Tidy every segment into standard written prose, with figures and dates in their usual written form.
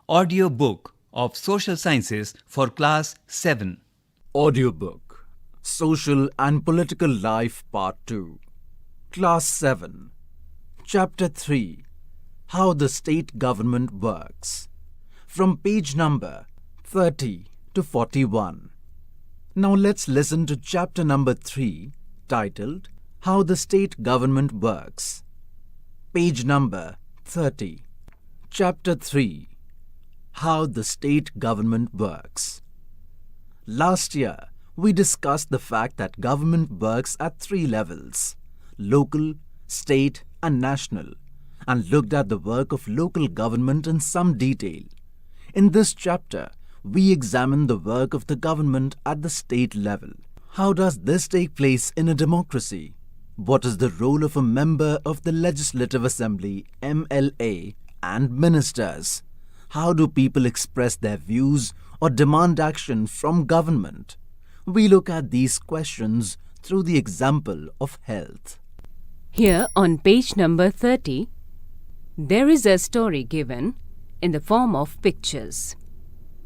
audio book of Social Sciences for Class 7. Audiobook Social and Political Life Part 2 Class 7 Chapter 3 How the State Government Works from page number 30 to 41. Now let's listen to chapter number 3 titled How the State Government Works. Page number 30. Chapter 3 How the State Government Works. Last year, we discussed the fact that government works at 3 levels: local, state and national, and looked at the work of local government in some detail. In this chapter, we examine the work of the government at the state level. How does this take place in a democracy? What is the role of a member of the Legislative Assembly, MLA, and ministers? How do people express their views or demand action from government? We look at these questions through the example of health. Here on page number 30, there is a story given in the form of pictures.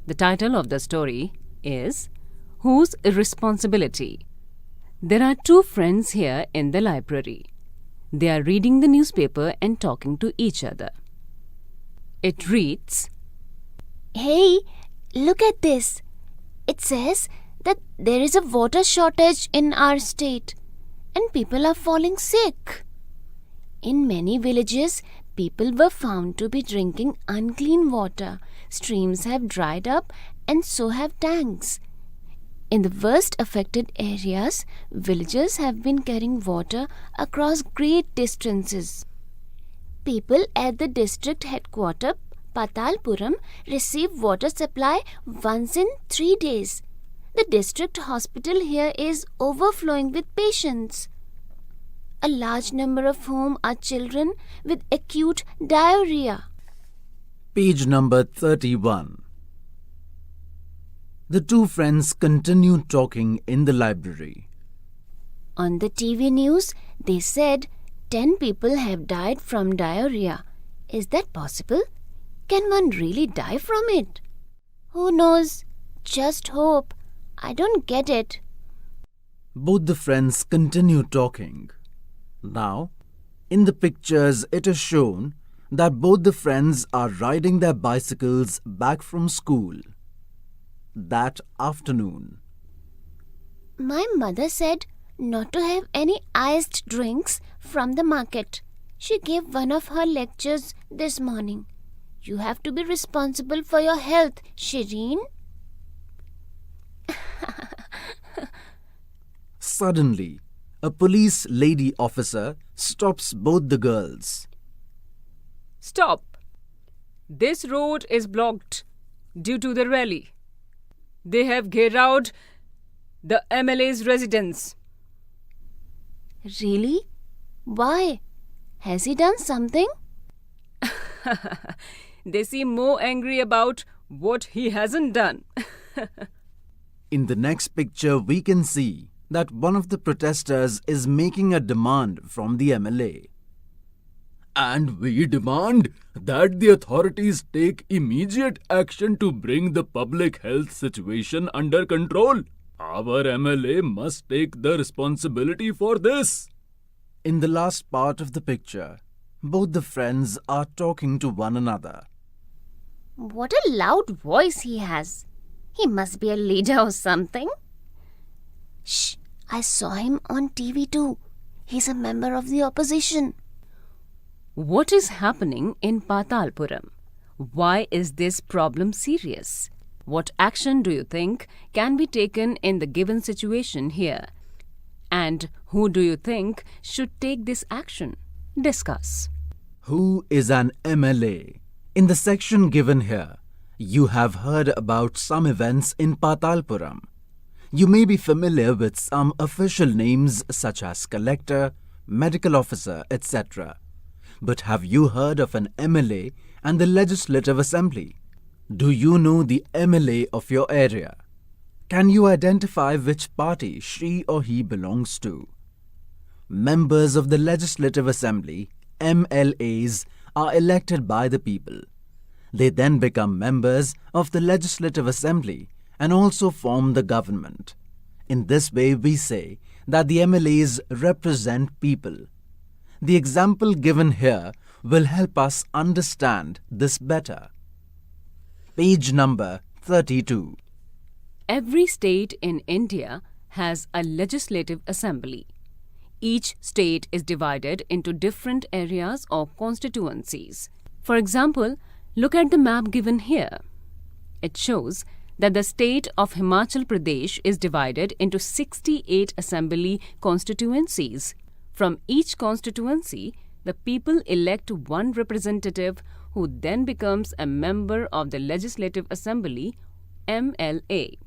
The title of the story is Whose Responsibility? There are 2 friends here in the library. They are reading the newspaper and talking to each other. It reads, Hey, look at this. It says that there is a water shortage in our state and people are falling sick. In many villages, people were found to be drinking unclean water. Streams have dried up and so have tanks. In the worst affected areas, villagers have been carrying water across great distances. People at the district headquarters, Patalpuram, receive water supply once in 3 days. The district hospital here is overflowing with patients, a large number of whom are children with acute diarrhea. Page number 31. The 2 friends continue talking in the library. On the TV news, they said 10 people have died from diarrhea. Is that possible? Can one really die from it? Who knows? Just hope. I don't get it. Both the friends continue talking. Now, in the pictures it is shown that both the friends are riding their bicycles back from school that afternoon. My mother said not to have any iced drinks from the market. She gave one of her lectures this morning. You have to be responsible for your health, Shireen. Suddenly, a police lady officer stops both the girls. Stop! This road is blocked due to the rally. They have gheraoed the MLA's residence. Really? Why? Has he done something? They seem more angry about what he hasn't done. In the next picture, we can see that one of the protesters is making a demand from the MLA. And we demand that the authorities take immediate action to bring the public health situation under control. Our MLA must take the responsibility for this. In the last part of the picture, both the friends are talking to one another. What a loud voice he has. He must be a leader or something. Shh, I saw him on TV too. He's a member of the opposition. What is happening in Patalpuram? Why is this problem serious? What action do you think can be taken in the given situation here? And who do you think should take this action? Discuss. Who is an MLA? In the section given here, you have heard about some events in Patalpuram. You may be familiar with some official names such as collector, medical officer, etc. But have you heard of an MLA and the Legislative Assembly? Do you know the MLA of your area? Can you identify which party she or he belongs to? Members of the Legislative Assembly, MLAs, are elected by the people. They then become members of the Legislative Assembly and also form the government. In this way, we say that the MLAs represent people. The example given here will help us understand this better. Page number 32. Every state in India has a legislative assembly. Each state is divided into different areas or constituencies. For example, look at the map given here. It shows that the state of Himachal Pradesh is divided into 68 assembly constituencies. From each constituency, the people elect one representative who then becomes a member of the Legislative Assembly, MLA.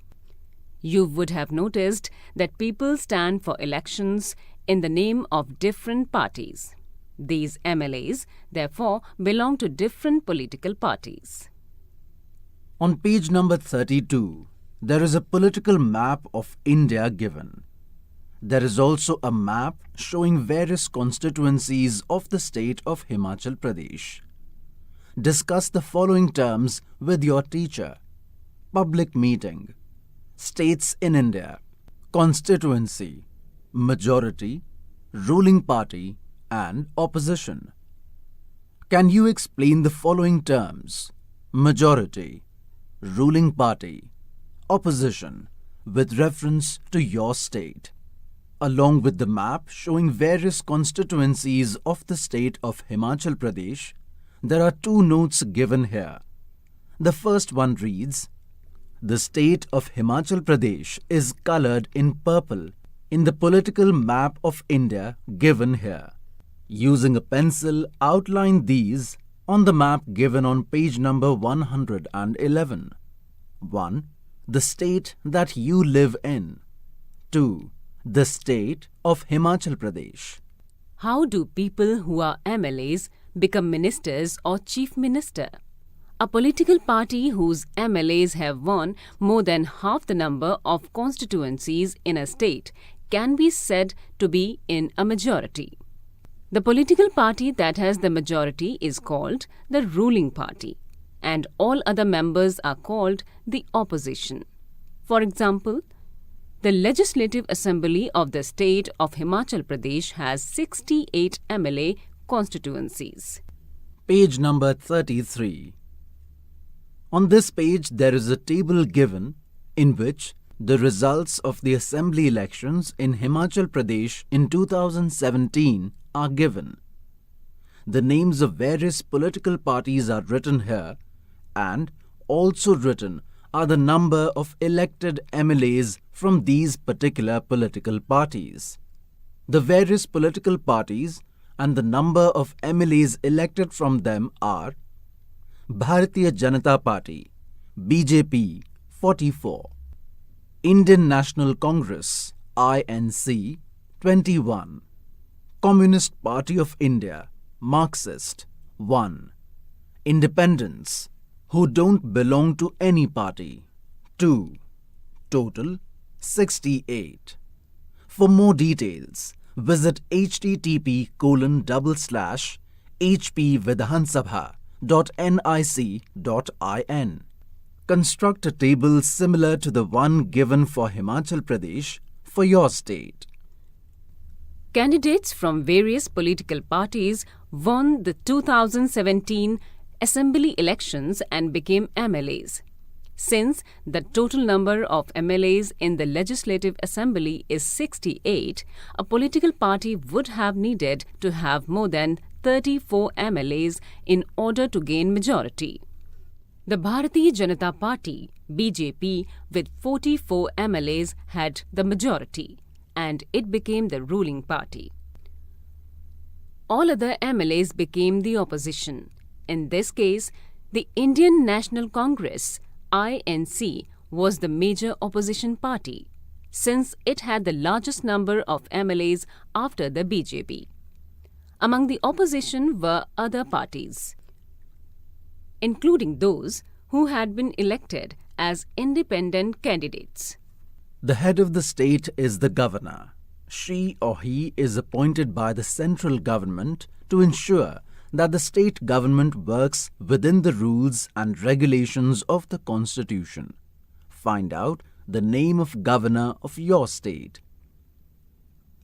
You would have noticed that people stand for elections in the name of different parties. These MLAs, therefore, belong to different political parties. On page number 32, there is a political map of India given. There is also a map showing various constituencies of the state of Himachal Pradesh. Discuss the following terms with your teacher. Public meeting. States in India. Constituency. Majority. Ruling party and opposition. Can you explain the following terms? Majority, ruling party, opposition, with reference to your state, along with the map showing various constituencies of the state of Himachal Pradesh. There are two notes given here. The first one reads, "The state of Himachal Pradesh is colored in purple in the political map of India given here." Using a pencil, outline these on the map given on page number 111. 1. The state that you live in. 2. The state of Himachal Pradesh. How do people who are MLAs become ministers or chief minister? A political party whose MLAs have won more than half the number of constituencies in a state can be said to be in a majority. The political party that has the majority is called the ruling party, and all other members are called the opposition. For example, the Legislative Assembly of the state of Himachal Pradesh has 68 MLA constituencies. Page number 33. On this page, there is a table given in which the results of the assembly elections in Himachal Pradesh in 2017 are given. The names of various political parties are written here, and also written are the number of elected MLAs from these particular political parties. The various political parties and the number of MLAs elected from them are Bharatiya Janata Party, BJP 44, Indian National Congress, INC 21, Communist Party of India, Marxist 1, Independents, who don't belong to any party 2, total 68. For more details, visit http://hpvidhansabha.nic.in. Construct a table similar to the one given for Himachal Pradesh for your state. Candidates from various political parties won the 2017 assembly elections and became MLAs. Since the total number of MLAs in the Legislative Assembly is 68, a political party would have needed to have more than 34 MLAs in order to gain majority. The Bharatiya Janata Party, BJP, with 44 MLAs had the majority, and it became the ruling party. All other MLAs became the opposition. In this case, the Indian National Congress, INC, was the major opposition party, since it had the largest number of MLAs after the BJP. Among the opposition were other parties, including those who had been elected as independent candidates. The head of the state is the governor. She or he is appointed by the central government to ensure that the state government works within the rules and regulations of the Constitution. Find out the name of governor of your state.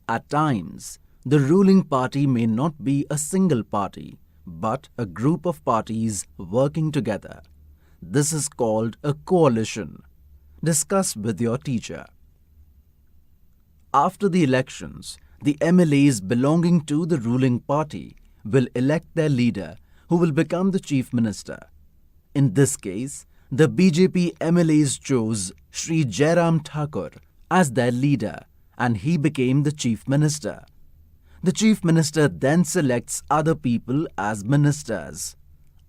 At times, the ruling party may not be a single party, but a group of parties working together. This is called a coalition. Discuss with your teacher. After the elections, the MLAs belonging to the ruling party will elect their leader, who will become the chief minister. In this case, the BJP MLAs chose Shri Jairam Thakur as their leader, and he became the chief minister. The chief minister then selects other people as ministers.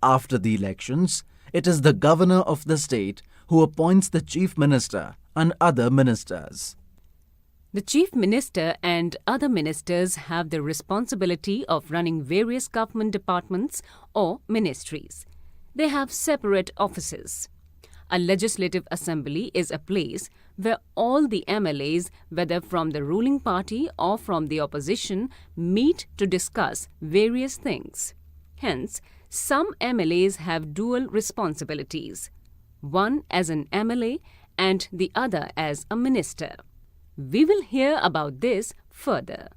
After the elections, it is the governor of the state who appoints the chief minister and other ministers. The chief minister and other ministers have the responsibility of running various government departments or ministries. They have separate offices. A legislative assembly is a place where all the MLAs, whether from the ruling party or from the opposition, meet to discuss various things. Hence, some MLAs have dual responsibilities, one as an MLA and the other as a minister. We will hear about this further.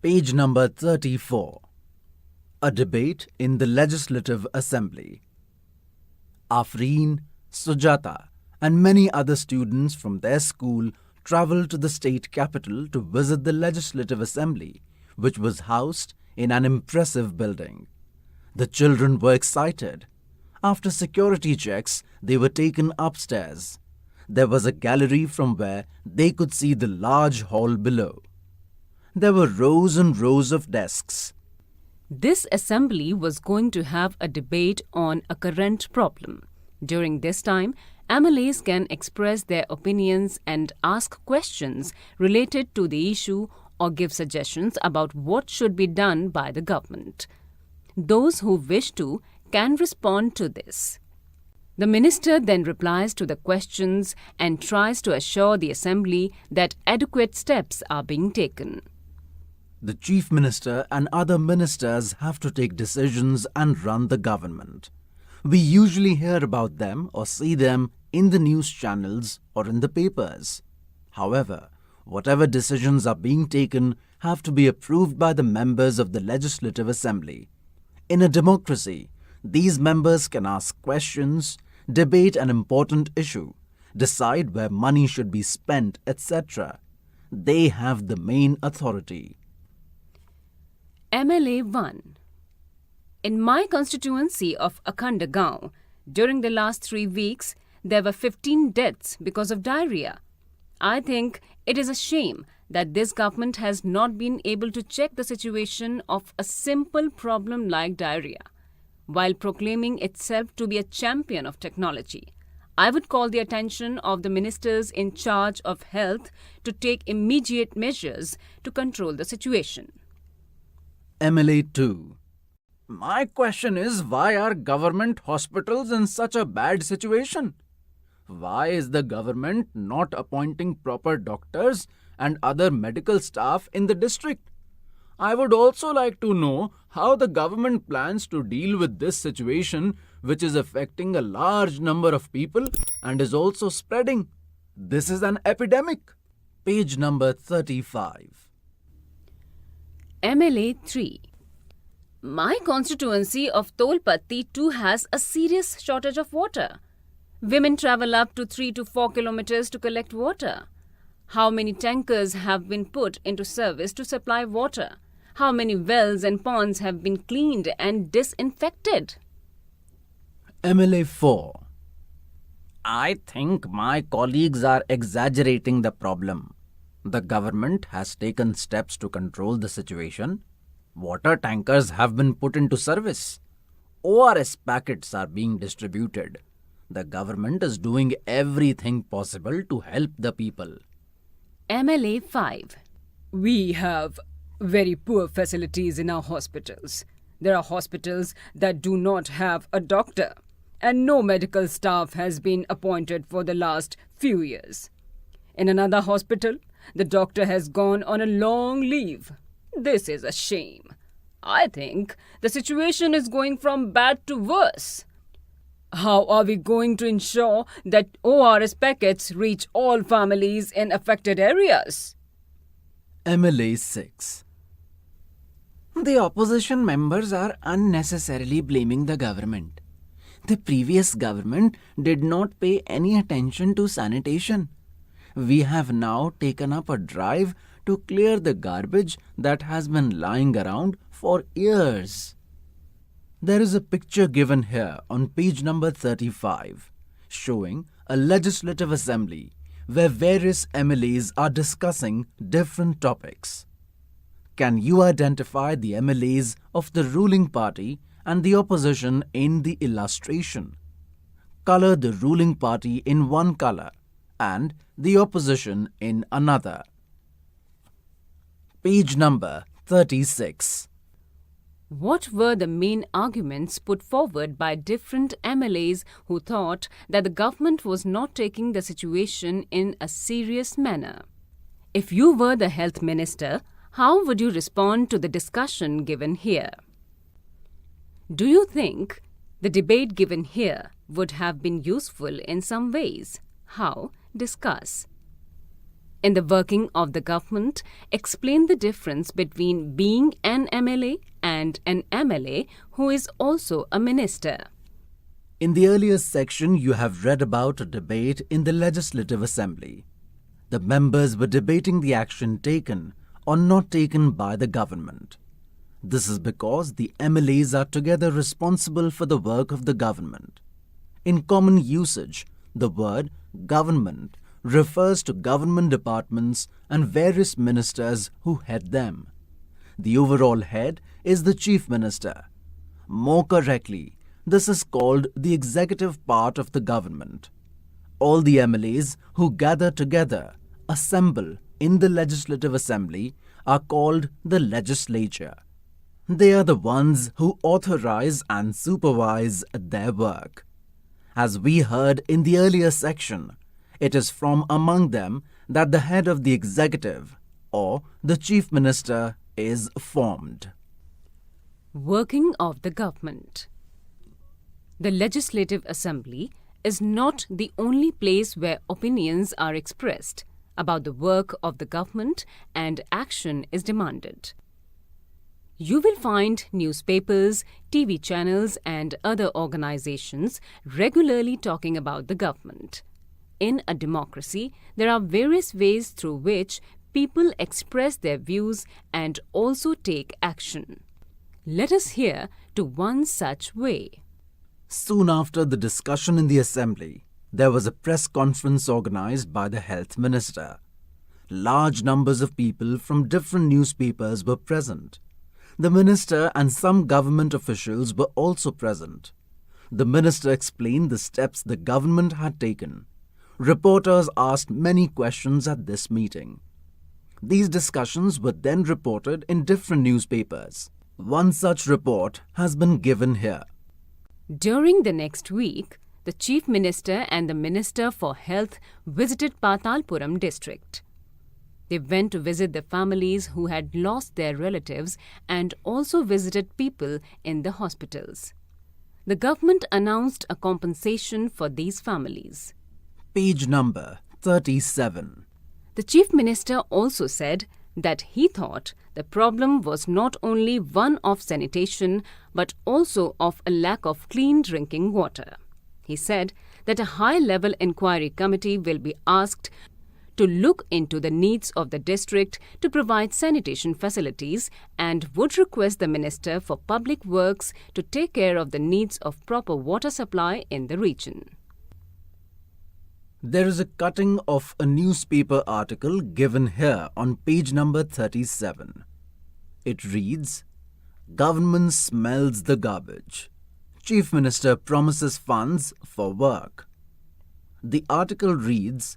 Page number 34. A debate in the Legislative Assembly. Afreen, Sujata, and many other students from their school travelled to the state capital to visit the Legislative Assembly, which was housed in an impressive building. The children were excited. After security checks, they were taken upstairs. There was a gallery from where they could see the large hall below. There were rows and rows of desks. This assembly was going to have a debate on a current problem. During this time, MLAs can express their opinions and ask questions related to the issue or give suggestions about what should be done by the government. Those who wish to can respond to this. The minister then replies to the questions and tries to assure the assembly that adequate steps are being taken. The chief minister and other ministers have to take decisions and run the government. We usually hear about them or see them in the news channels or in the papers. However, whatever decisions are being taken have to be approved by the members of the Legislative Assembly. In a democracy, these members can ask questions, debate an important issue, decide where money should be spent, etc. They have the main authority. MLA 1. In my constituency of Akhanda, during the last 3 weeks, there were 15 deaths because of diarrhea. I think it is a shame that this government has not been able to check the situation of a simple problem like diarrhea. While proclaiming itself to be a champion of technology, I would call the attention of the ministers in charge of health to take immediate measures to control the situation. MLA 2. My question is, why are government hospitals in such a bad situation? Why is the government not appointing proper doctors and other medical staff in the district? I would also like to know how the government plans to deal with this situation, which is affecting a large number of people and is also spreading. This is an epidemic. Page number 35. MLA 3. My constituency of Tolpatti too has a serious shortage of water. Women travel up to 3 to 4 kilometers to collect water. How many tankers have been put into service to supply water? How many wells and ponds have been cleaned and disinfected? MLA 4. I think my colleagues are exaggerating the problem. The government has taken steps to control the situation. Water tankers have been put into service. ORS packets are being distributed. The government is doing everything possible to help the people. MLA 5. We have very poor facilities in our hospitals. There are hospitals that do not have a doctor, and no medical staff has been appointed for the last few years. In another hospital, the doctor has gone on a long leave. This is a shame. I think the situation is going from bad to worse. How are we going to ensure that ORS packets reach all families in affected areas? MLA 6. The opposition members are unnecessarily blaming the government. The previous government did not pay any attention to sanitation. We have now taken up a drive to clear the garbage that has been lying around for years. There is a picture given here on page number 35 showing a legislative assembly where various MLAs are discussing different topics. Can you identify the MLAs of the ruling party and the opposition in the illustration? Color the ruling party in one color and the opposition in another. Page number 36. What were the main arguments put forward by different MLAs who thought that the government was not taking the situation in a serious manner? If you were the health minister, how would you respond to the discussion given here? Do you think the debate given here would have been useful in some ways? How? Discuss. In the working of the government, explain the difference between being an MLA and an MLA who is also a minister. In the earlier section, you have read about a debate in the Legislative Assembly. The members were debating the action taken or not taken by the government. This is because the MLAs are together responsible for the work of the government. In common usage, the word government refers to government departments and various ministers who head them. The overall head is the chief minister. More correctly, this is called the executive part of the government. All the MLAs who gather together, assemble in the Legislative Assembly are called the legislature. They are the ones who authorize and supervise their work. As we heard in the earlier section, it is from among them that the head of the executive or the chief minister is formed. Working of the government. The Legislative Assembly is not the only place where opinions are expressed about the work of the government and action is demanded. You will find newspapers, TV channels, and other organizations regularly talking about the government. In a democracy, there are various ways through which people express their views and also take action. Let us hear to one such way. Soon after the discussion in the Assembly, there was a press conference organized by the Health Minister. Large numbers of people from different newspapers were present. The Minister and some government officials were also present. The Minister explained the steps the government had taken. Reporters asked many questions at this meeting. These discussions were then reported in different newspapers. One such report has been given here. During the next week, the Chief Minister and the Minister for Health visited Patalpuram district. They went to visit the families who had lost their relatives and also visited people in the hospitals. The government announced a compensation for these families. Page number 37. The Chief Minister also said that he thought the problem was not only one of sanitation but also of a lack of clean drinking water. He said that a high-level inquiry committee will be asked to look into the needs of the district to provide sanitation facilities and would request the Minister for Public Works to take care of the needs of proper water supply in the region. There is a cutting of a newspaper article given here on page number 37. It reads, "Government smells the garbage. Chief Minister promises funds for work." The article reads,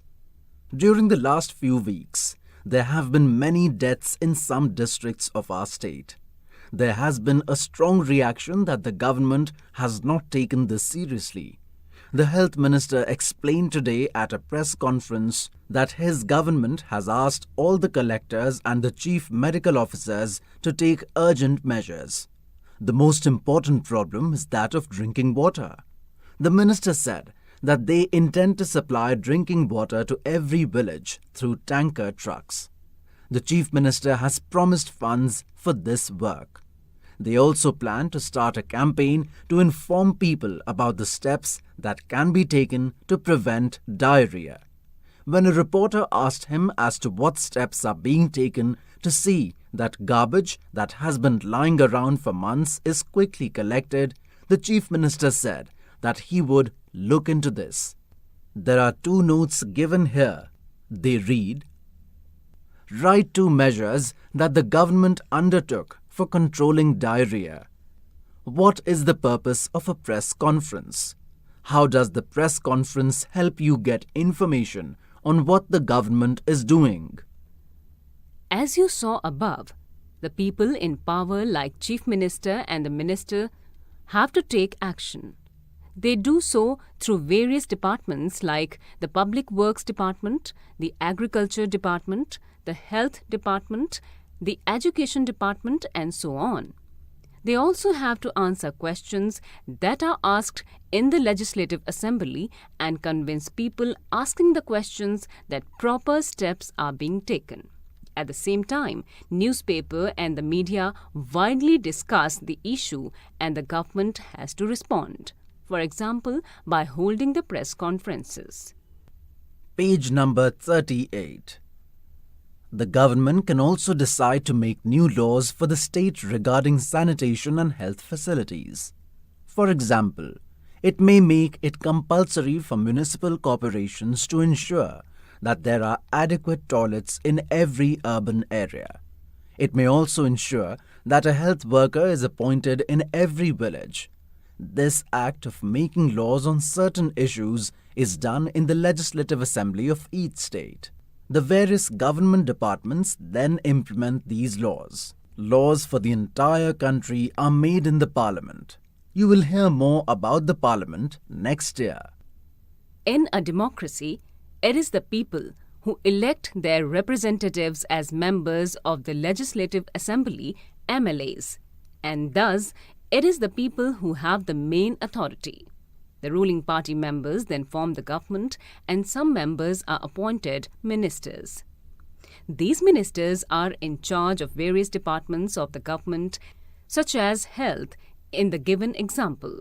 "During the last few weeks, there have been many deaths in some districts of our state. There has been a strong reaction that the government has not taken this seriously. The health minister explained today at a press conference that his government has asked all the collectors and the chief medical officers to take urgent measures. The most important problem is that of drinking water. The minister said that they intend to supply drinking water to every village through tanker trucks. The chief minister has promised funds for this work. They also plan to start a campaign to inform people about the steps that can be taken to prevent diarrhea. When a reporter asked him as to what steps are being taken to see that garbage that has been lying around for months is quickly collected, the chief minister said that he would look into this. There are 2 notes given here. They read, "Write 2 measures that the government undertook for controlling diarrhea." What is the purpose of a press conference? How does the press conference help you get information on what the government is doing? As you saw above, the people in power like Chief Minister and the Minister have to take action. They do so through various departments like the Public Works Department, the Agriculture Department, the Health Department, the Education Department, and so on. They also have to answer questions that are asked in the Legislative Assembly and convince people asking the questions that proper steps are being taken. At the same time, newspaper and the media widely discuss the issue and the government has to respond. For example, by holding the press conferences. Page number 38. The government can also decide to make new laws for the state regarding sanitation and health facilities. For example, it may make it compulsory for municipal corporations to ensure that there are adequate toilets in every urban area. It may also ensure that a health worker is appointed in every village. This act of making laws on certain issues is done in the Legislative Assembly of each state. The various government departments then implement these laws. Laws for the entire country are made in the Parliament. You will hear more about the Parliament next year. In a democracy, it is the people who elect their representatives as members of the Legislative Assembly, MLAs, and thus it is the people who have the main authority. The ruling party members then form the government and some members are appointed ministers. These ministers are in charge of various departments of the government, such as health in the given example.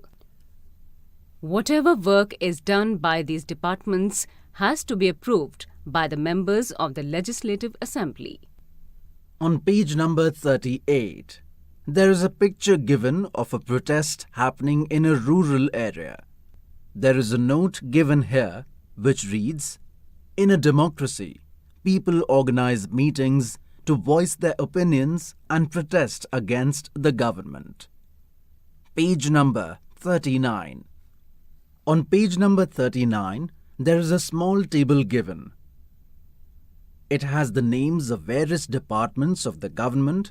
Whatever work is done by these departments has to be approved by the members of the Legislative Assembly. On page number 38, there is a picture given of a protest happening in a rural area. There is a note given here which reads, "In a democracy, people organize meetings to voice their opinions and protest against the government." Page number 39. On page number 39, there is a small table given. It has the names of various departments of the government,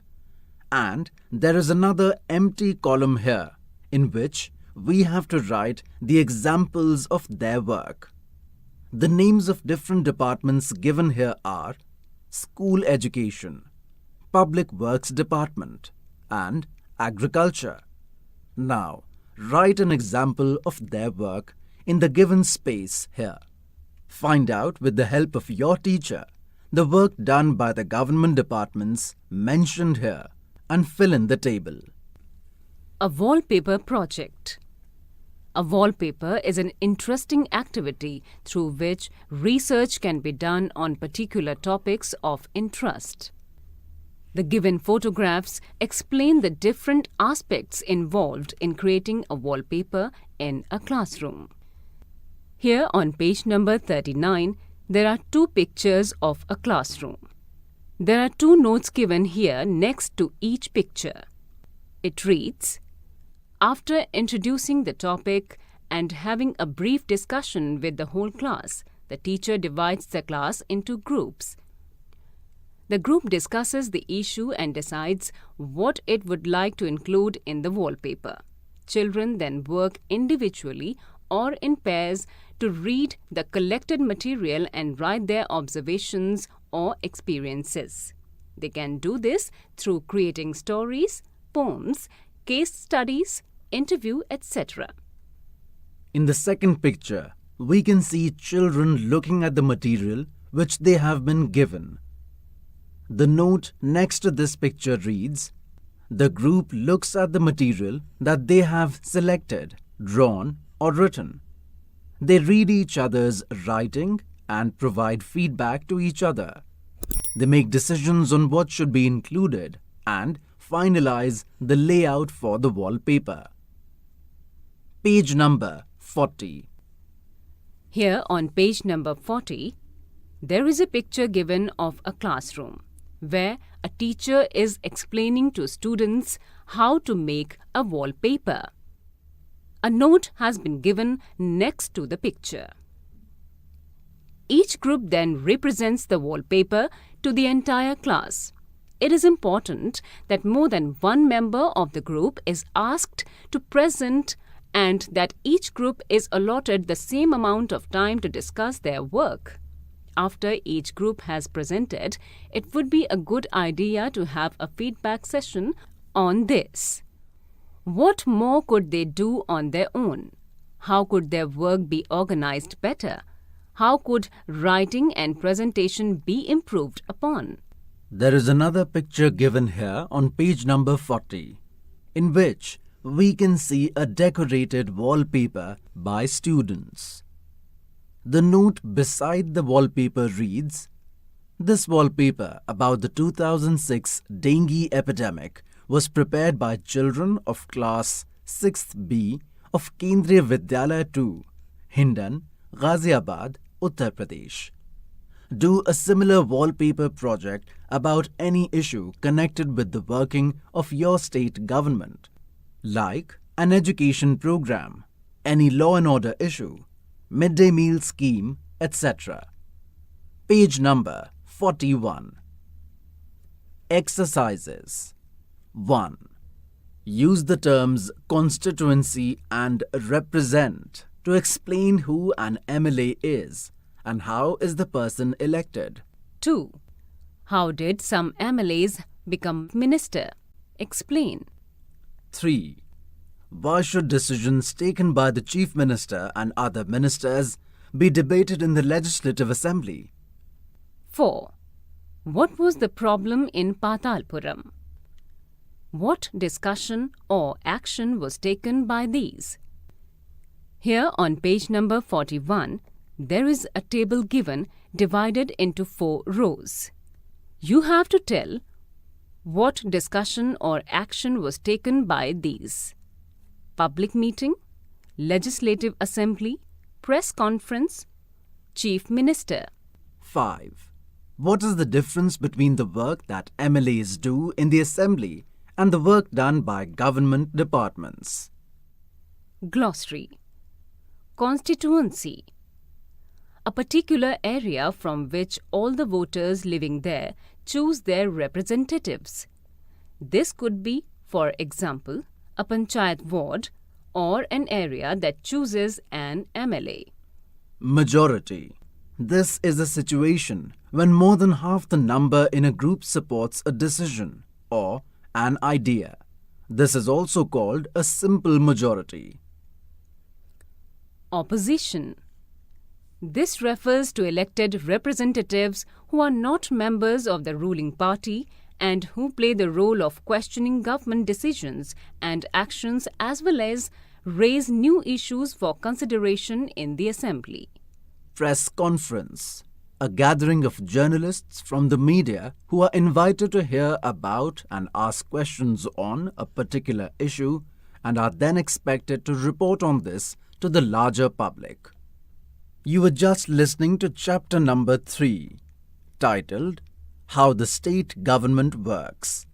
and there is another empty column here in which we have to write the examples of their work. The names of different departments given here are School Education, Public Works Department, and Agriculture. Now, write an example of their work in the given space here. Find out with the help of your teacher the work done by the government departments mentioned here and fill in the table. A wallpaper project. A wallpaper is an interesting activity through which research can be done on particular topics of interest. The given photographs explain the different aspects involved in creating a wallpaper in a classroom. Here on page number 39, there are 2 pictures of a classroom. There are 2 notes given here next to each picture. It reads, "After introducing the topic and having a brief discussion with the whole class, the teacher divides the class into groups. The group discusses the issue and decides what it would like to include in the wallpaper. Children then work individually or in pairs to read the collected material and write their observations or experiences. They can do this through creating stories, poems, case studies, interview, etc. In the second picture, we can see children looking at the material which they have been given. The note next to this picture reads, "The group looks at the material that they have selected, drawn or written. They read each other's writing and provide feedback to each other. They make decisions on what should be included and finalize the layout for the wallpaper." Page number 40. Here on page number 40, there is a picture given of a classroom where a teacher is explaining to students how to make a wallpaper. A note has been given next to the picture. Each group then represents the wallpaper to the entire class. It is important that more than one member of the group is asked to present and that each group is allotted the same amount of time to discuss their work. After each group has presented, it would be a good idea to have a feedback session on this. What more could they do on their own? How could their work be organized better? How could writing and presentation be improved upon? There is another picture given here on page number 40, in which we can see a decorated wallpaper by students. The note beside the wallpaper reads, "This wallpaper about the 2006 dengue epidemic was prepared by children of class 6th B of Kendriya Vidyalaya 2, Hindan, Ghaziabad, Uttar Pradesh. Do a similar wallpaper project about any issue connected with the working of your state government, like an education program, any law and order issue, midday meal scheme, etc." Page number 41. Exercises. 1. Use the terms constituency and represent to explain who an MLA is and how is the person elected. 2. How did some MLAs become minister? Explain. 3. Why should decisions taken by the Chief Minister and other ministers be debated in the Legislative Assembly? 4. What was the problem in Patalpuram? What discussion or action was taken by these? Here on page number 41, there is a table given divided into 4 rows. You have to tell what discussion or action was taken by these: public meeting, legislative assembly, press conference, chief minister. 5. What is the difference between the work that MLAs do in the assembly and the work done by government departments? Glossary. Constituency. A particular area from which all the voters living there choose their representatives. This could be, for example, a panchayat ward or an area that chooses an MLA. Majority. This is a situation when more than half the number in a group supports a decision or an idea. This is also called a simple majority. Opposition. This refers to elected representatives who are not members of the ruling party and who play the role of questioning government decisions and actions as well as raise new issues for consideration in the assembly. Press conference. A gathering of journalists from the media who are invited to hear about and ask questions on a particular issue and are then expected to report on this to the larger public. You were just listening to chapter number 3, titled How the State Government Works.